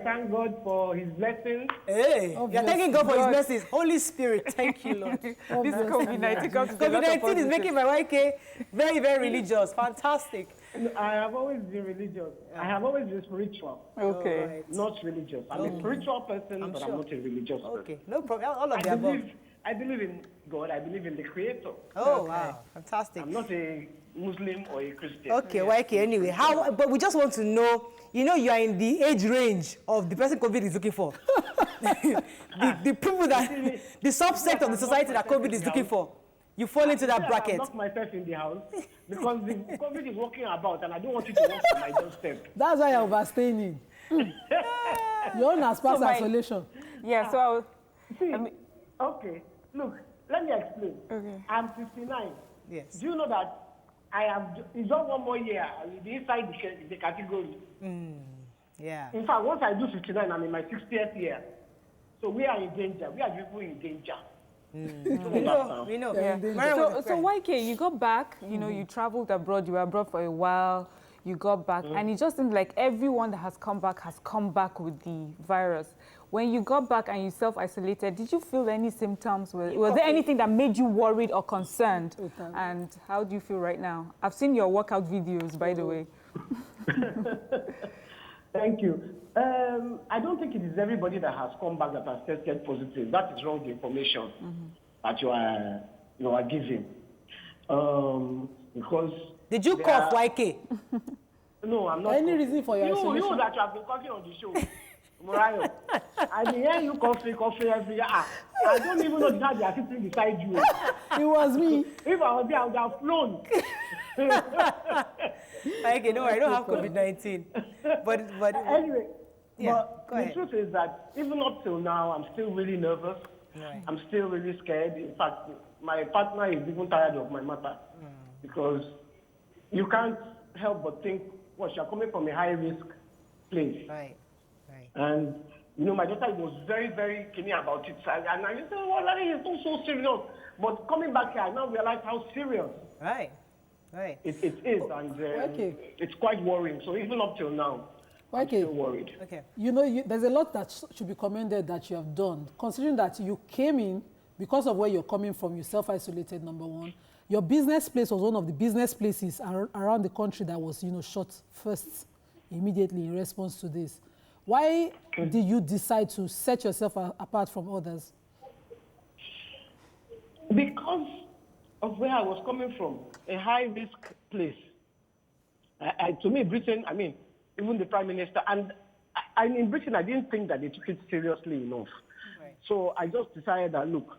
thank God for His blessings. Hey, you're thanking God for His blessings. Holy Spirit, thank you, Lord. This COVID-19 is making my YK very, very religious. Fantastic. I have always been religious. I have always been spiritual. Okay. Right. Not religious. I'm a spiritual person, I'm not a religious person. Okay, no problem. All of the above. I believe in God. I believe in the Creator. Oh, wow. Fantastic. I'm not a Muslim or a Christian. Okay, YK, anyway. But we just want to know, you are in the age range of the person COVID is looking for. the people that, the subset of the society that COVID is looking for. You fall into that bracket. I lock myself in the house because the COVID is walking about and I don't want you to walk on my doorstep. That's why you're overstaying. You're on as past isolation. Yeah, so See, okay, look, let me explain. Okay. I'm 59. Yes. Do you know that I have, it's just 1 more year, I'll be inside the category. Yeah. In fact, once I do 59, I'm in my 60th year. So we are in danger. We are people in danger. We know. Yeah. So YK, you got back, you know, you traveled abroad, you were abroad for a while, you got back, and it just seems like everyone that has come back with the virus. When you got back and you self-isolated, did you feel any symptoms? Was there anything that made you worried or concerned? And how do you feel right now? I've seen your workout videos, by the way. Thank you. I don't think it is everybody that has come back that has tested positive. That is wrong information that you are giving. Because did you cough, YK? No, I'm not. Any reason for your isolation? You that you have been coughing on the show, Morayo. I been hearing you coughing every year. I don't even know that they are sitting beside you. It was me. If I was there, I would have flown. Okay, no, I don't have COVID-19. But anyway, yeah, but the truth is that even up till now, I'm still really nervous. Right. I'm still really scared. In fact, my partner is even tired of my matter because you can't help but think, well, you're coming from a high-risk place. Right. And, you know, my daughter was very, very keen about it. And I said, well, Larry, it's not so serious. But coming back here, I now realize how serious Right. it is. And it's quite worrying. So even up till now, I'm still worried. Okay. You know, there's a lot that should be commended that you have done, considering that you came in because of where you're coming from. You self-isolated, number one. Your business place was one of the business places around the country that was, you know, shut first immediately in response to this. Why did you decide to set yourself apart from others? Because of where I was coming from, a high-risk place. To me, Britain, I mean, even the Prime Minister, and in Britain, I didn't think that they took it seriously enough. Right. So I just decided that, look,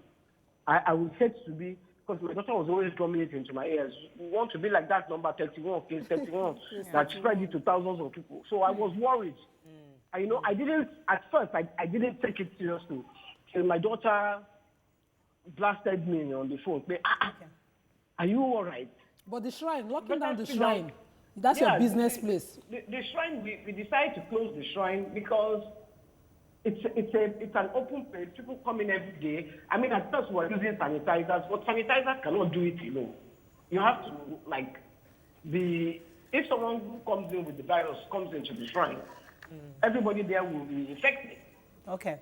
I would hate to be, because my daughter was always drumming it into my ears, you want to be like that number 31, case 31, that spread it to thousands of people. So I was worried. You know, at first, I didn't take it seriously. So my daughter blasted me on the phone. Are you all right? But the shrine, locking down the shrine, that's your business place. The shrine, we decided to close the shrine because it's an open place. People come in every day. I mean, at first we were using sanitizers, but sanitizers cannot do it alone. You have to, if someone who comes in with the virus comes into the shrine, everybody there will be infected. Okay.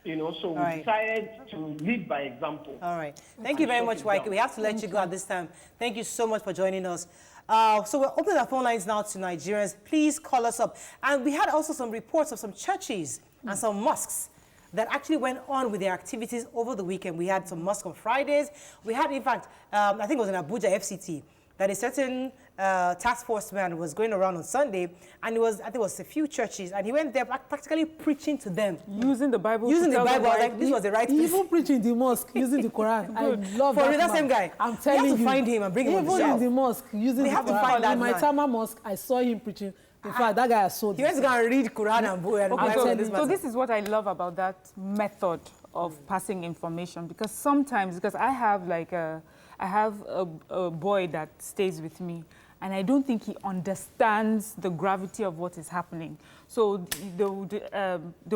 You know, so we decided to lead by example. All right. Thank you very much, YK. We have to let you go at this time. Thank you so much for joining us. So we're opening our phone lines now to Nigerians. Please call us up. And we had also some reports of some churches and some mosques that actually went on with their activities over the weekend. We had some mosques on Fridays. We had, in fact, I think it was in Abuja, FCT, that a certain task force man was going around on Sunday, and I think it was a few churches, and he went there practically preaching to them. Using the Bible. Using the Bible, like this was the right place. Even preaching in the mosque, using the Quran. I love For that same guy. I'm telling you. We have to find him and bring him on the show. Even in the mosque, using the Quran. To find that in my Tama mosque, I saw him preaching. In fact, that guy I saw. He went to go and read Quran and Bible. So this is what I love about that method of passing information, because sometimes, because I have a boy that stays with me, and I don't think he understands the gravity of what is happening. So they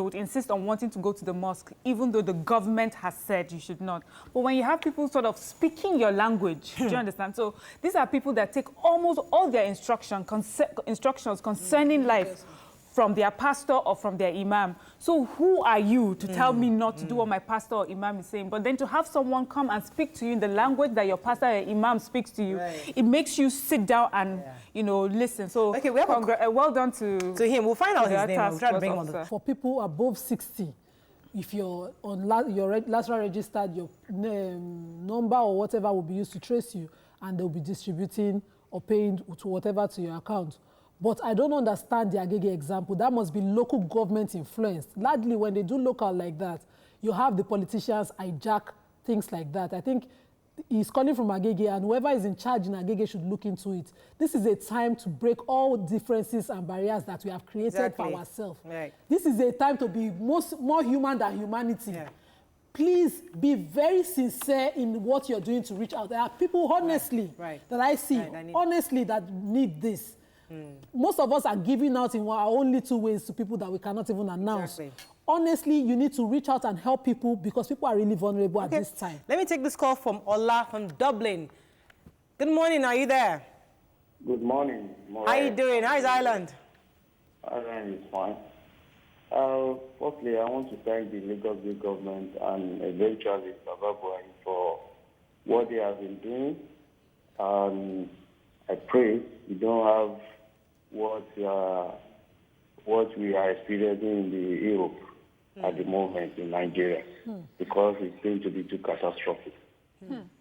would insist on wanting to go to the mosque, even though the government has said you should not. But when you have people sort of speaking your language, do you understand? So these are people that take almost all their instructions concerning life from their pastor or from their imam. So who are you to tell me not to do what my pastor or imam is saying? But then to have someone come and speak to you in the language that your pastor or imam speaks to you, it makes you sit down and, you know, listen. So okay, we have well done to him. We'll find out his name. We'll try to bring him on the... For people above 60, if you're on your Lasra registered, your number or whatever will be used to trace you, and they'll be distributing or paying to whatever to your account. But I don't understand the Agege example. That must be local government influenced. Largely, when they do local like that, you have the politicians hijack things like that. I think he's calling from Agege, and whoever is in charge in Agege should look into it. This is a time to break all differences and barriers that we have created for ourselves. Right. This is a time to be more human than humanity. Yeah. please be very sincere in what you're doing to reach out. There are people, honestly, that I see, honestly, that need this. Most of us are giving out in our own little ways to people that we cannot even announce. Honestly, you need to reach out and help people because people are really vulnerable at this time. Let me take this call from Ola from Dublin. Good morning, are you there? Good morning, Morayo. How are you doing? How is Ireland? Ireland is fine. Firstly, I want to thank the Lagos State government and eventually Baba Buhari for what they have been doing. I pray we don't have what we are experiencing in the Europe at the moment in Nigeria because it's going to be too catastrophic.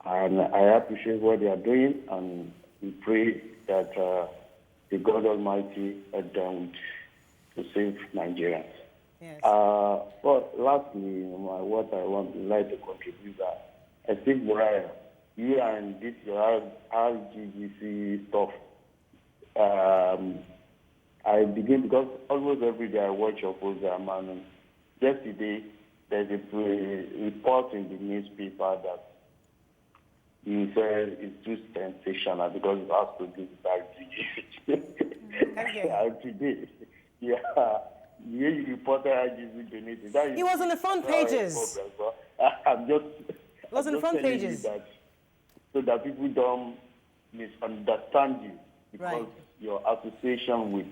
And I appreciate what they are doing, and we pray that the God Almighty help them to save Nigerians. Yes. But lastly, what I want to like to contribute that I think Morayo, you and this your RGGC stuff. I begin because almost every day I watch your program, and yesterday there's a report in the newspaper that you said it's too sensational because it has to do with RGGC. Today, you reported RGGC donating. He was on the front pages. I'm just. It was on the front pages. So that people don't misunderstand you because your association with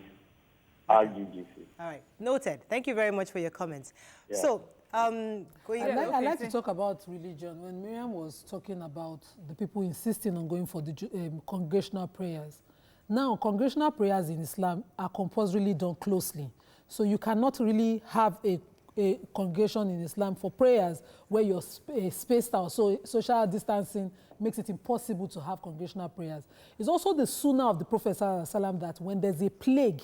RGGC. All right, noted. Thank you very much for your comments. Yeah. So, I'd like to talk about religion. When Mariam was talking about the people insisting on going for the congregational prayers. Now, congregational prayers in Islam are compulsorily done closely. So you cannot really have a congregation in Islam for prayers where you're spaced out. So social distancing makes it impossible to have congregational prayers. It's also the sunnah of the Prophet ﷺ that when there's a plague,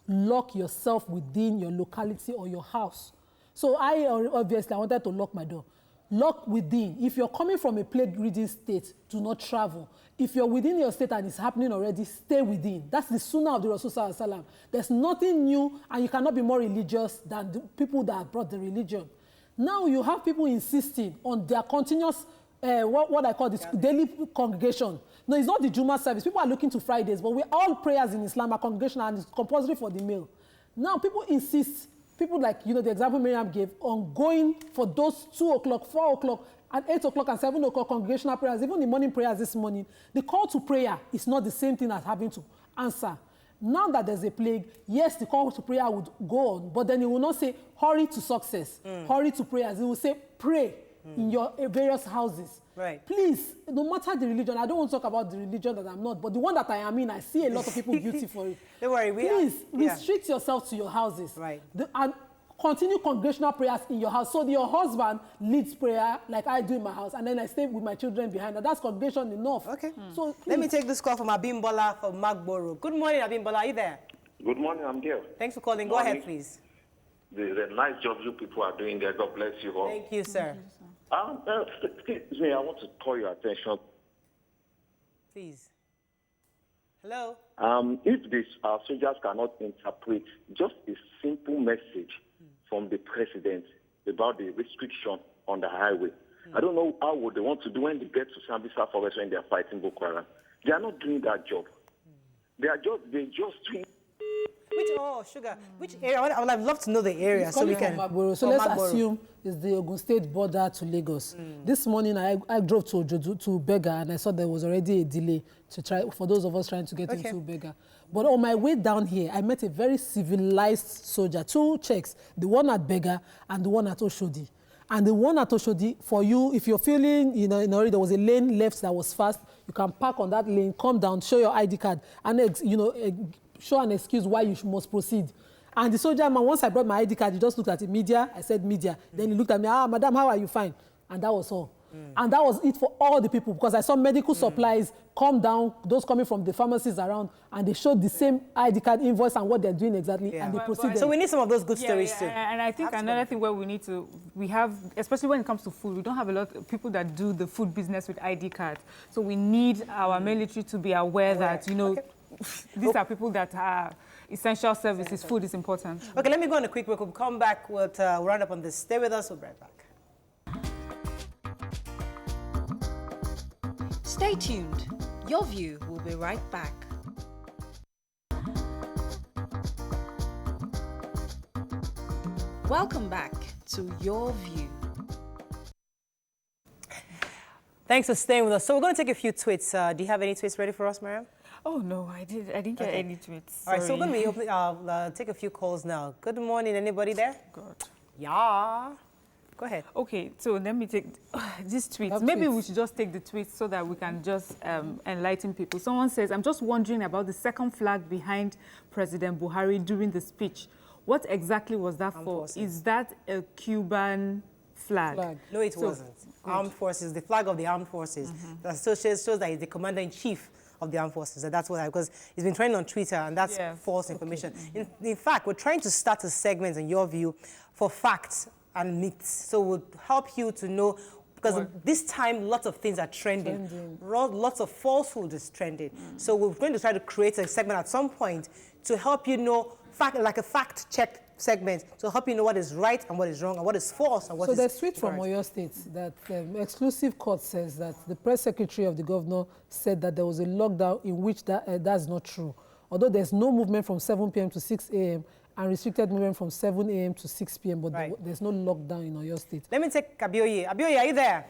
lock yourself within your locality or your house. So I wanted to lock my door. Lock within. If you're coming from a plague-ridden state, do not travel. If you're within your state and it's happening already, stay within. That's the sunnah of the Rasul Sallallahu Alaihi Wasallam. There's nothing new, and you cannot be more religious than the people that have brought the religion. Now you have people insisting on their continuous, what I call this daily congregation. No, it's not the Juma service. People are looking to Fridays, but all prayers in Islam are congregational and it's compulsory for the male. Now people insist. People like, the example Mariam gave, on going for those 2 o'clock, 4 o'clock, and 8 o'clock and 7 o'clock congregational prayers, even the morning prayers this morning. The call to prayer is not the same thing as having to answer. Now that there's a plague, yes, the call to prayer would go on, but then it will not say, hurry to success, hurry to prayers. It will say, pray in your various houses. Right. Please, no matter the religion, I don't want to talk about the religion that I'm not, but the one that I am in, I see a lot of people guilty for it. Don't worry. Please, restrict yourself to your houses. Right. And continue congregational prayers in your house. So your husband leads prayer like I do in my house, and then I stay with my children behind. And that's congregation enough. Okay. So let me take this call from Abimbola from Magboro. Good morning, Abimbola. Are you there? Good morning, I'm there. Thanks for calling. Go ahead, please. The nice job you people are doing there. God bless you all. Thank you, sir. Excuse me, I want to call your attention. Please. Hello? If these soldiers cannot interpret just a simple message from the president about the restriction on the highway, I don't know how would they want to do when they get to Sambisa Forest when they are fighting Boko Haram. They are not doing that job. They're just doing. Which area? I would have loved to know the area so we can. So let's assume it's the Ogun State border to Lagos. This morning I drove to Bega and I saw there was already a delay to try for those of us trying to get into Bega. But on my way down here, I met a very civilized soldier, 2 checks, the one at Bega and the one at Oshodi. And the one at Oshodi, for you, if you're feeling, there was a lane left that was fast, you can park on that lane, come down, show your ID card, and show an excuse why you must proceed. And the soldier man, once I brought my ID card, he just looked at it, media. I said, media. Then he looked at me, madam, how are you? Fine. And that was all. And that was it for all the people, because I saw medical supplies come down, those coming from the pharmacies around, and they showed the same ID card invoice and what they're doing exactly, and they proceeded. So we need some of those good stories too. And I think another thing where we have, especially when it comes to food, we don't have a lot of people that do the food business with ID cards. So we need our military to be aware that, these are people that are essential services. Food is important. Okay, let me go on a quick break. We'll come back. We'll round up on this. Stay with us. We'll be right back. Stay tuned. Your View will be right back. Welcome back to Your View. Thanks for staying with us. So we're going to take a few tweets. Do you have any tweets ready for us, Mariam? Oh, no, I didn't get any tweets. All right, so we're going to be opening, take a few calls now. Good morning, anybody there? God. Yeah. Go ahead. Okay, so let me take these tweets. Maybe we should just take the tweets so that we can just enlighten people. Someone says, I'm just wondering about the second flag behind President Buhari during the speech. What exactly was that for? Is that a Cuban flag? No, it wasn't. Armed forces, the flag of the armed forces. That shows that he's the commander-in-chief of the armed forces. And that's what because it's been trending on Twitter, and that's false information. In fact, we're trying to start a segment, in your view, for facts and myths. So we'll help you to know, because this time lots of things are trending. Lots of falsehood is trending. So we're going to try to create a segment at some point to help you know, like a fact-check segment, to help you know what is right and what is wrong and what is false and what is So there's a tweet from Oyo State that exclusive court says that the press secretary of the governor said that there was a lockdown in which that's not true. Although there's no movement from 7 p.m. to 6 a.m. and restricted movement from 7 a.m. to 6 p.m., but there's no lockdown in Oyo State. Let me take Abioye. Abioye, are you there?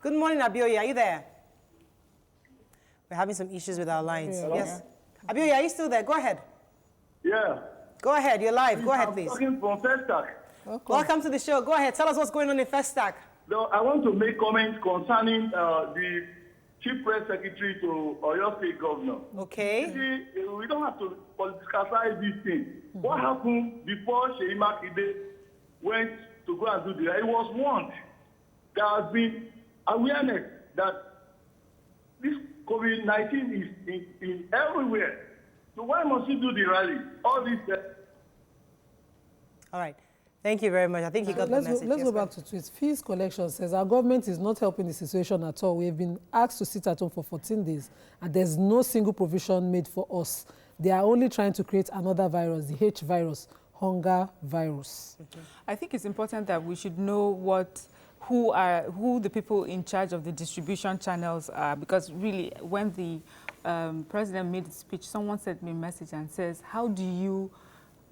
Good morning, Abioye. Are you there? We're having some issues with our lines. Yes. Abioye, are you still there? Go ahead. Yeah. Go ahead. You're live. Go ahead, please. I'm talking from Festac. Welcome to the show. Go ahead. Tell us what's going on in Festac. No, I want to make comments concerning the Chief Press Secretary to Oyo State Governor. Okay. You see, we don't have to politicize this thing. What happened before Makinde went to go and do this? It was warned. There has been awareness that this COVID-19 is in everywhere. So why must he do the rally? All this. All right. Thank you very much. I think you got the message. Let's go back to tweets. Fees collection says our government is not helping the situation at all. We have been asked to sit at home for 14 days, and there's no single provision made for us. They are only trying to create another virus, the H virus, hunger virus. I think it's important that we should know who the people in charge of the distribution channels are, because really, when the president made the speech, someone sent me a message and says, how do you,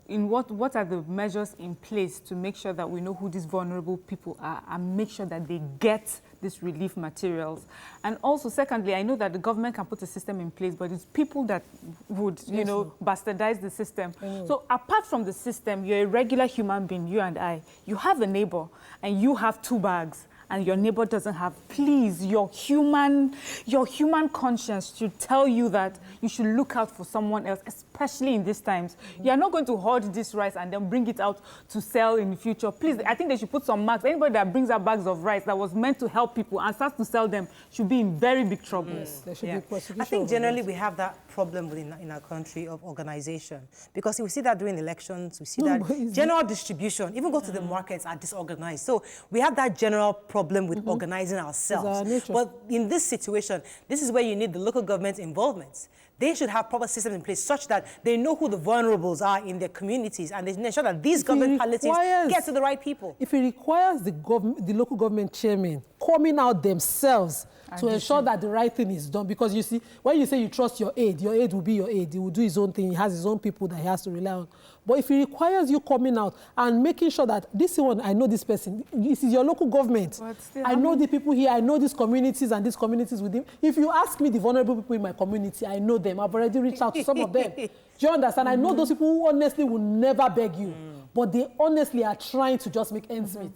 what are the measures in place to make sure that we know who these vulnerable people are and make sure that they get these relief materials? And also, secondly, I know that the government can put a system in place, but it's people that would, bastardize the system. So apart from the system, you're a regular human being, you and I. You have a neighbor and you have 2 bags. And your neighbor doesn't have, please, your human conscience should tell you that you should look out for someone else, especially in these times. You are not going to hoard this rice and then bring it out to sell in the future. Please, I think they should put some marks. Anybody that brings out bags of rice that was meant to help people and starts to sell them should be in very big trouble. Yes, there should be prosecution. I think generally we have that problem in our country of organization, because we see that during elections, we see that general distribution, even go to the markets, are disorganized. So we have that general problem with organizing ourselves. But in this situation, this is where you need the local government involvement. They should have proper systems in place such that they know who the vulnerables are in their communities, and they ensure that these government palliatives get to the right people. If it requires the local government chairman coming out themselves to ensure that the right thing is done, because you see, when you say you trust your aide will be your aide. He will do his own thing. He has his own people that he has to rely on. But if it requires you coming out and making sure that this one, I know this person, this is your local government. I know the people here, I know these communities and these communities with him. If you ask me the vulnerable people in my community, I know them. I've already reached out to some of them. Do you understand? I know those people who honestly will never beg you, but they honestly are trying to just make ends meet.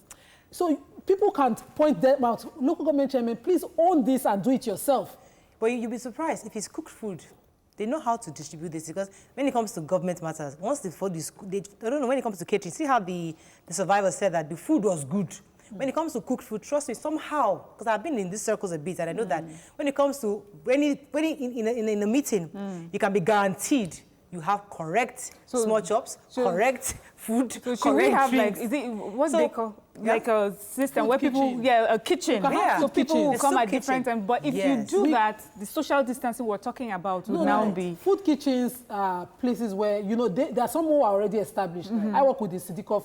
So people can't point them out. Local government chairman, please own this and do it yourself. But you'll be surprised if it's cooked food. They know how to distribute this, because when it comes to government matters, once the food is, I don't know, when it comes to catering, see how the survivor said that the food was good. When it comes to cooked food, trust me, somehow, because I've been in these circles a bit, and I know that when it comes to, in a meeting, you can be guaranteed you have correct small chops, correct food, so should correct we have drinks. like, is it, what they call? like a system Food where people, kitchen. a kitchen. You can have So food people kitchen. will come A at soup different kitchen. times. But if Yes. you do that, the social distancing we're talking about would now be... Food kitchens are places where, you know, there are some who are already established. I work with the Sidiko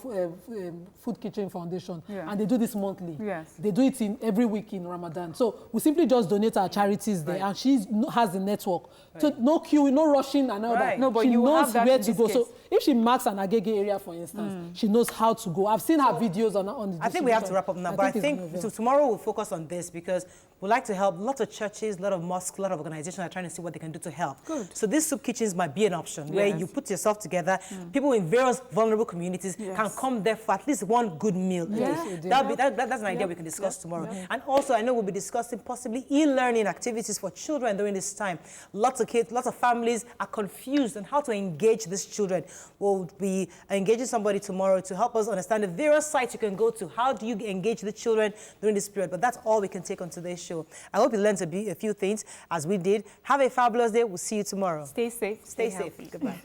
Food Kitchen Foundation, and they do this monthly. Yes. They do it every week in Ramadan. So we simply just donate our charities there, and she has the network. So no queue, no rushing and all that. No, but she you knows have that where in to this go. case. So if she marks an Agege area, for instance, she knows how to go. I've seen her videos on the I think we have to wrap up now, but I think so tomorrow we'll focus on this because we'd like to help lots of churches, a lot of mosques, a lot of organizations are trying to see what they can do to help. Good. So these soup kitchens might be an option where you put yourself together, people in various vulnerable communities can come there for at least one good meal. Yes. That's an idea we can discuss tomorrow. And also I know we'll be discussing possibly e-learning activities for children during this time. Lots of kids, lots of families are confused on how to engage these children. We'll be engaging somebody tomorrow to help us understand the various sites you can go to. How do you engage the children during this period? But that's all we can take on today's show. I hope you learned a few things as we did. Have a fabulous day. We'll see you tomorrow. Stay safe. Stay safe. Goodbye.